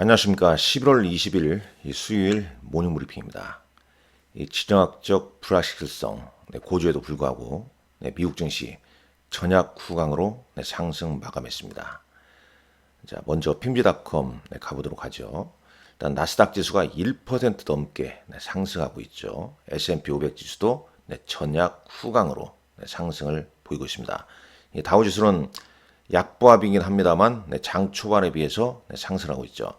안녕하십니까. 11월 20일 수요일 모닝 브리핑입니다. 이 지정학적 불확실성 고조에도 불구하고 미국 증시 전약 후강으로 상승 마감했습니다. 자, 먼저 핀비닷컴 가보도록 하죠. 일단 나스닥 지수가 1% 넘게 상승하고 있죠. S&P 500 지수도 전약 후강으로 상승을 보이고 있습니다. 이 다우 지수는 약보합이긴 합니다만 장 초반에 비해서 상승하고 있죠.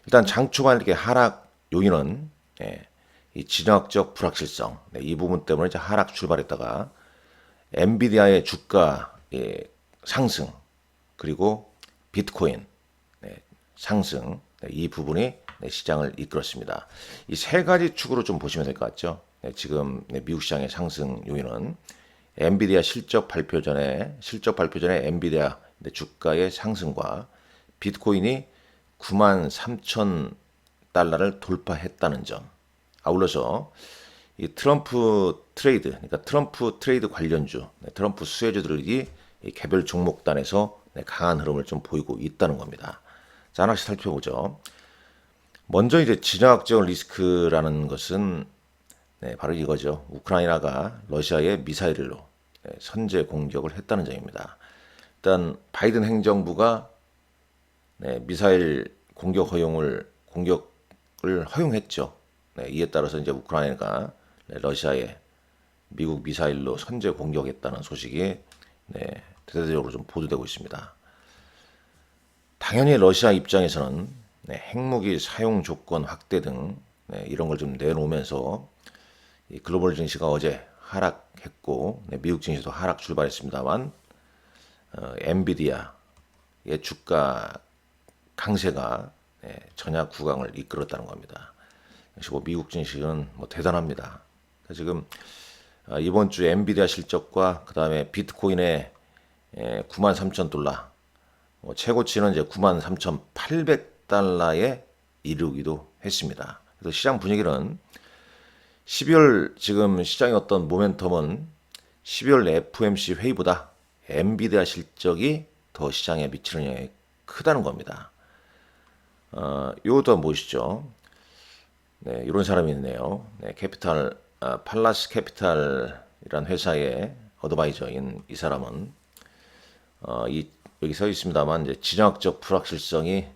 일단 장 초반 이렇게 하락 요인은 이 지정학적 불확실성 이 부분 때문에 이제 하락 출발했다가 엔비디아의 주가 상승 그리고 비트코인 상승 이 부분이 시장을 이끌었습니다. 이 세 가지 축으로 좀 보시면 될 것 같죠. 지금 미국 시장의 상승 요인은 엔비디아 실적 발표 전에 엔비디아 주가의 상승과 비트코인이 9만 3천 달러를 돌파했다는 점. 아울러서 이 트럼프 트레이드 관련주, 트럼프 수혜주들이 개별 종목단에서 강한 흐름을 좀 보이고 있다는 겁니다. 자, 하나씩 살펴보죠. 먼저 이제 지정학적 리스크라는 것은 바로 이거죠. 우크라이나가 러시아의 미사일로 선제 공격을 했다는 점입니다. 일단 바이든 행정부가 미사일 공격을 허용했죠. 이에 따라서 이제 우크라이나가 러시아에 미국 미사일로 선제 공격했다는 소식이 대대적으로 좀 보도되고 있습니다. 당연히 러시아 입장에서는 핵무기 사용 조건 확대 등 이런 걸 좀 내놓으면서 이 글로벌 증시가 어제 하락했고 미국 증시도 하락 출발했습니다만 엔비디아의 주가 강세가 전약 구강을 이끌었다는 겁니다. 역시 미국 증시는 대단합니다. 지금 이번 주 엔비디아 실적과 그 다음에 비트코인의 9만 3천 달러 최고치는 이제 9만 3,800달러에 이르기도 했습니다. 그래서 시장 분위기는 12월 지금 시장의 어떤 모멘텀은 12월 FOMC 회의보다 엔비디아 실적이 더 시장에 미치는 영향이 크다는 겁니다. 이것도 한번 보시죠. 이런 사람이 있네요. 팔라스 캐피탈이란 회사의 어드바이저인 이 사람은 여기 서 있습니다만 이제 지정학적 불확실성이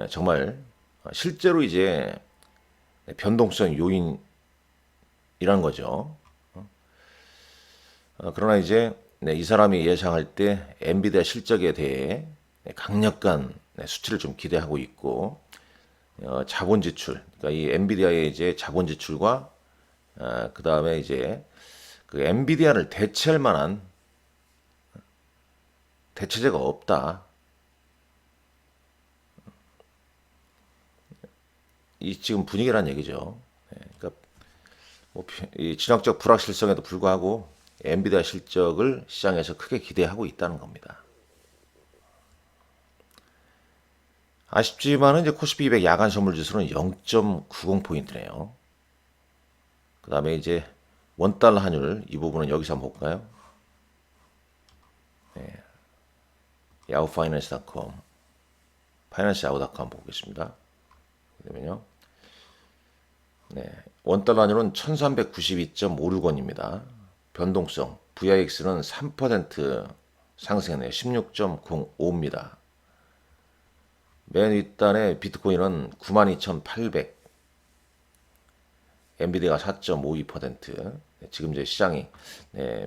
정말 실제로 이제 변동성 요인이라는 거죠. 그러나 이제 이 사람이 예상할 때 엔비디아 실적에 대해 강력한 수치를 좀 기대하고 있고 자본 지출, 그러니까 이 엔비디아의 이제 자본 지출과 그 다음에 이제 그 엔비디아를 대체할 만한 대체제가 없다. 이 지금 분위기란 얘기죠. 그러니까 이 진학적 불확실성에도 불구하고 엔비디아 실적을 시장에서 크게 기대하고 있다는 겁니다. 아쉽지만은 이제 코스피 200 야간 선물 지수는 0.90포인트네요. 그 다음에 이제 원달러 환율 이 부분은 여기서 한번 볼까요? 야후파이낸스닷컴 파이낸스야후닷컴 보겠습니다. 그러면요. 원달러 환율은 1392.56원입니다. 변동성 VIX는 3% 상승했네요. 16.05입니다. 맨 윗단에 비트코인은 92,800, 엔비디아가 4.52%. 지금 이제 시장이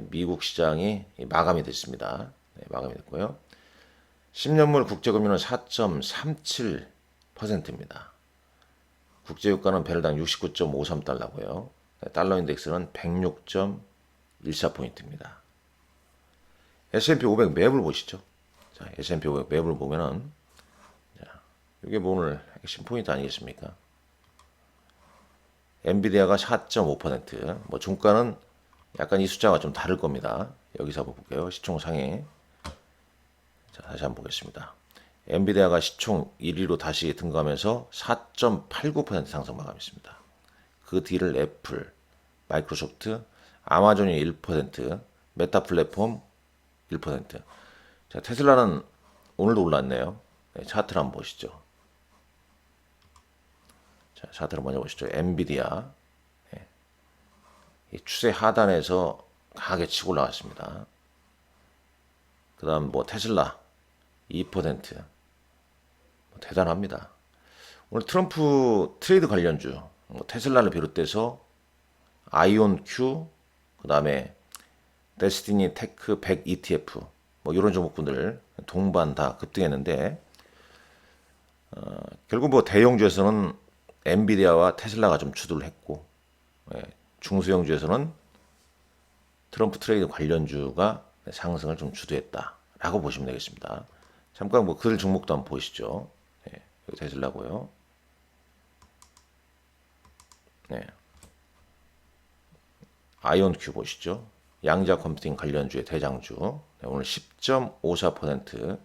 미국 시장이 마감이 됐습니다. 마감이 됐고요. 10년물 국제금리는 4.37%입니다. 국제유가는 배럴당 69.53달러고요. 달러 인덱스는 106.14포인트입니다. S&P 500 매물 보시죠. 자, S&P 500 매물 보면은 이게 오늘 핵심 포인트 아니겠습니까? 엔비디아가 4.5%, 종가는 약간 이 숫자가 좀 다를 겁니다. 여기서 한번 볼게요. 시총 상해. 자, 다시 한번 보겠습니다. 엔비디아가 시총 1위로 다시 등극하면서 4.89% 상승 마감했습니다. 그 뒤를 애플, 마이크로소프트, 아마존이 1%, 메타 플랫폼 1%. 자, 테슬라는 오늘도 올랐네요. 차트를 한번 보시죠. 자, 차트를 먼저 보시죠. 엔비디아 이 추세 하단에서 강하게 치고 올라갔습니다. 그다음 뭐 테슬라 2% 대단합니다. 오늘 트럼프 트레이드 관련주 테슬라를 비롯해서 아이온 Q 그다음에 데스티니 테크 100 ETF 뭐 이런 종목군들 동반 다 급등했는데 결국 뭐 대형주에서는 엔비디아와 테슬라가 좀 주도를 했고 중소형주에서는 트럼프 트레이드 관련주가 상승을 좀 주도했다라고 보시면 되겠습니다. 잠깐 뭐 그 종목도 한번 보시죠. 네, 여기 테슬라고요. 네. 아이온큐 보시죠. 양자 컴퓨팅 관련주의 대장주. 네, 오늘 10.54%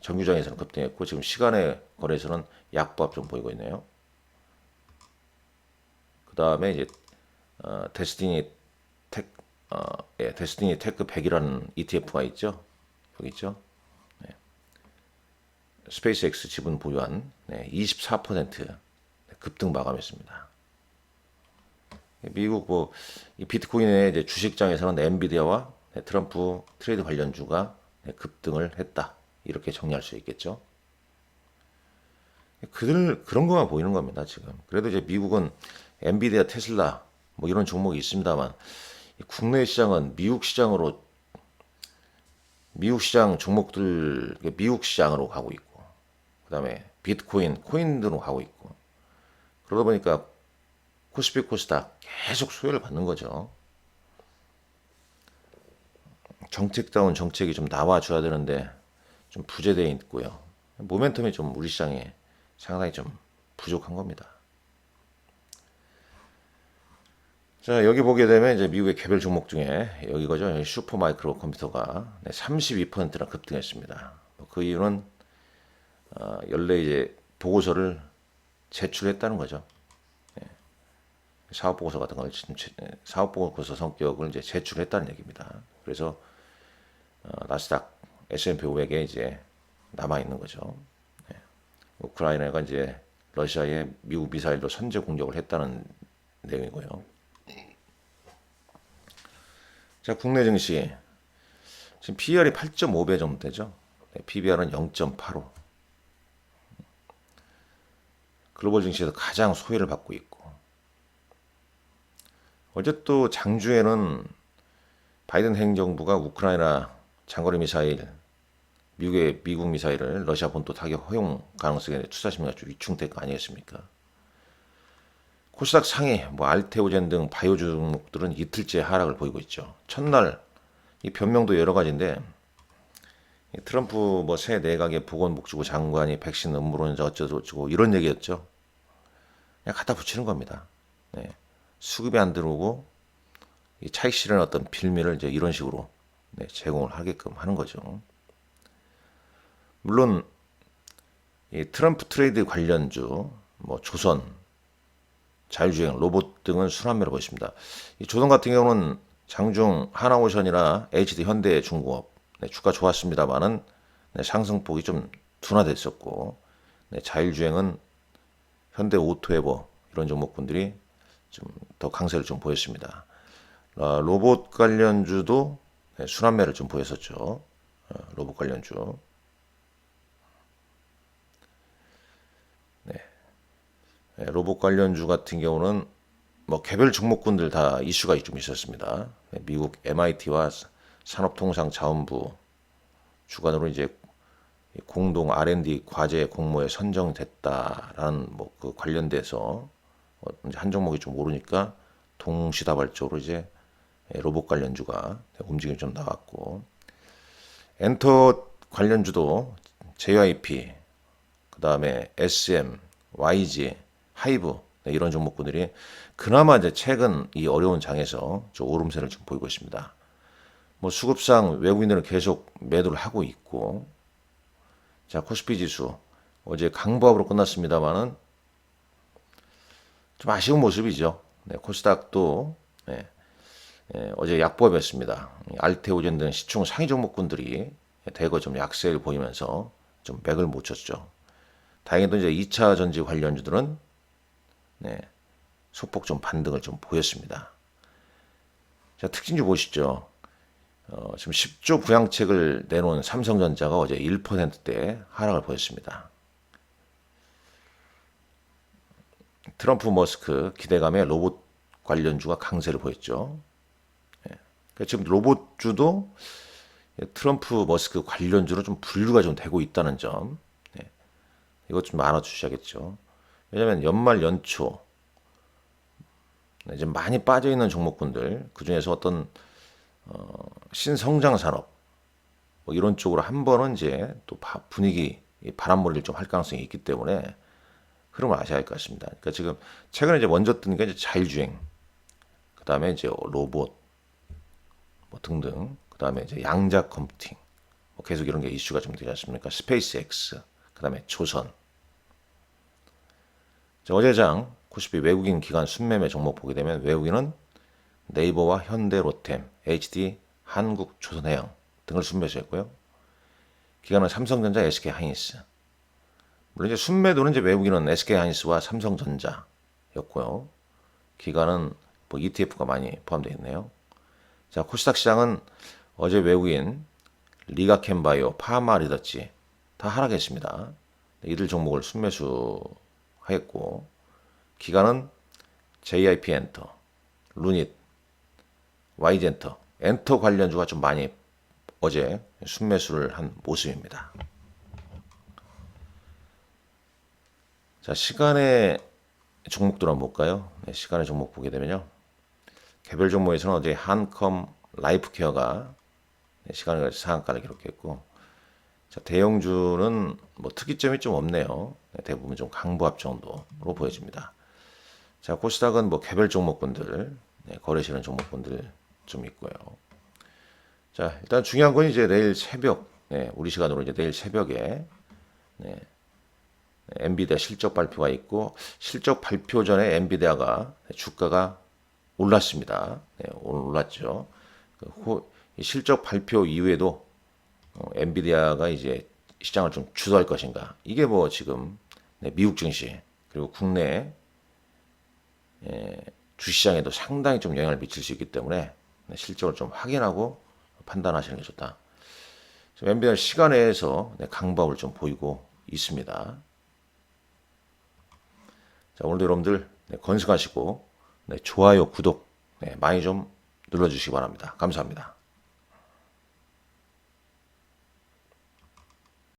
정규장에서는 급등했고 지금 시간의 거래에서는 약보합 좀 보이고 있네요. 그 다음에 이제 데스티니 데스티니 테크 100이라는 ETF가 있죠. 여기 있죠. 네. 스페이스X 지분 보유한 24% 급등 마감했습니다. 미국 뭐 이 비트코인의 이제 주식장에서는 엔비디아와 트럼프 트레이드 관련주가 급등을 했다. 이렇게 정리할 수 있겠죠. 그런 것만 보이는 겁니다, 지금. 그래도 이제 미국은 엔비디아, 테슬라 뭐 이런 종목이 있습니다만 국내 시장은 미국 시장으로 미국 시장 종목들 미국 시장으로 가고 있고 그다음에 비트코인, 코인으로 가고 있고 그러다 보니까 코스피 코스닥 계속 소요를 받는 거죠. 정책다운 정책이 좀 나와줘야 되는데 좀 부재되어 있고요. 모멘텀이 좀 우리 시장에 상당히 좀 부족한 겁니다. 자, 여기 보게 되면 이제 미국의 개별 종목 중에 여기 거죠. 슈퍼마이크로 컴퓨터가 32%나 급등했습니다. 그 이유는 연례 이제 보고서를 제출했다는 거죠. 사업 보고서 같은 걸 사업 보고서 성격을 이제 제출했다는 얘기입니다. 그래서 나스닥 S&P 500에 이제 남아 있는 거죠. 우크라이나가 이제 러시아에 미국 미사일로 선제 공격을 했다는 내용이고요. 자, 국내 증시 지금 PER이 8.5배 정도 되죠. PBR은 0.85. 글로벌 증시에서 가장 소외를 받고 있고 어제 또 장주에는 바이든 행정부가 우크라이나 장거리 미사일 미국 미사일을 러시아 본토 타격 허용 가능성에 투자 심리가 좀 위축될 거 아니겠습니까? 코스닥 상위, 뭐 알테오젠 등 바이오 종목들은 이틀째 하락을 보이고 있죠. 첫날 이 변명도 여러 가지인데 트럼프 뭐 새 내각의 보건복지부 장관이 백신 음모론자 어쩌고 이런 얘기였죠. 그냥 갖다 붙이는 겁니다. 네. 수급이 안 들어오고 이 차익 실현의 어떤 빌미를 이제 이런 식으로 제공을 하게끔 하는 거죠. 물론 이 트럼프 트레이드 관련주, 뭐 조선, 자율주행, 로봇 등은 순환매로 보입니다. 이 조선 같은 경우는 장중 하나오션이나 HD 현대중공업 주가 좋았습니다만은 상승폭이 좀 둔화됐었고 자율주행은 현대오토에버 이런 종목군들이 좀 더 강세를 좀 보였습니다. 로봇 관련주도 순환매를 좀 보였었죠. 로봇 관련주. 로봇 관련주 같은 경우는 뭐 개별 종목군들 다 이슈가 좀 있었습니다. 미국 MIT와 산업통상자원부 주관으로 이제 공동 R&D 과제 공모에 선정됐다라는 뭐 그 관련돼서 이제 한 종목이 좀 오르니까 동시다발적으로 이제 로봇 관련주가 움직임이 좀 나왔고 엔터 관련주도 JYP 그 다음에 SM, YG, 하이브 이런 종목군들이 그나마 이제 최근 이 어려운 장에서 좀 오름세를 좀 보이고 있습니다. 뭐 수급상 외국인들은 계속 매도를 하고 있고 자 코스피 지수 어제 강보합으로 끝났습니다만은 좀 아쉬운 모습이죠. 코스닥도 어제 약보합이었습니다. 알테오젠 등 시총 상위 종목군들이 대거 좀 약세를 보이면서 좀 맥을 못 쳤죠. 다행히도 이제 2차 전지 관련주들은 소폭 좀 반등을 좀 보였습니다. 자, 특징주 보시죠. 지금 10조 부양책을 내놓은 삼성전자가 어제 1%대 하락을 보였습니다. 트럼프 머스크 기대감에 로봇 관련주가 강세를 보였죠. 그러니까 지금 로봇주도 트럼프 머스크 관련주로 좀 분류가 좀 되고 있다는 점, 이것 좀 알아주셔야겠죠. 왜냐하면 연말 연초 이제 많이 빠져 있는 종목군들, 그 중에서 어떤 신성장 산업 뭐 이런 쪽으로 한 번은 이제 또 분위기 바람몰이를 좀 할 가능성이 있기 때문에 흐름을 아셔야 할 것 같습니다. 그러니까 지금 최근에 이제 먼저 뜬 게 이제 자율주행, 그 다음에 이제 로봇 뭐 등등, 그 다음에 이제 양자 컴퓨팅, 뭐 계속 이런 게 이슈가 좀 되지 않습니까? 스페이스 X, 그 다음에 조선. 자, 어제장 코스피 외국인 기관 순매매 종목 보게 되면 외국인은 네이버와 현대, 로템, HD, 한국, 조선해양 등을 순매수했고요. 기관은 삼성전자, SK하이닉스. 물론 이제 순매도는 이제 외국인은 SK하이닉스와 삼성전자였고요. 기관은 뭐 ETF가 많이 포함되어 있네요. 자, 코스닥 시장은 어제 외국인 리가캠바이오, 파마리더치 다 하락했습니다. 이들 종목을 순매수하였고, 기관은 JIP 엔터, 루닛, Y젠터, 엔터 관련주가 좀 많이 어제 순매수를 한 모습입니다. 자, 시간의 종목들 한번 볼까요? 네, 시간의 종목 보게 되면요. 개별 종목에서는 어제 한컴 라이프케어가 시간을 상한가를 기록했고, 자, 대형주는 뭐 특이점이 좀 없네요. 대부분 좀 강보합 정도로 보여집니다. 자, 코스닥은 뭐 개별 종목군들, 거래시는 종목군들 좀 있고요. 자, 일단 중요한 건 이제 내일 새벽, 우리 시간으로 이제 내일 새벽에 엔비디아 실적 발표가 있고, 실적 발표 전에 엔비디아가 주가가 올랐습니다. 오늘 올랐죠. 실적 발표 이후에도 엔비디아가 이제 시장을 좀 주도할 것인가. 이게 뭐 지금 미국 증시 그리고 국내 주시장에도 상당히 좀 영향을 미칠 수 있기 때문에 실적을 좀 확인하고 판단하시는 게 좋다. 지금 엔비디아 시간에서 강박을 좀 보이고 있습니다. 자, 오늘도 여러분들 건승하시고 좋아요, 구독 많이 좀 눌러주시기 바랍니다. 감사합니다.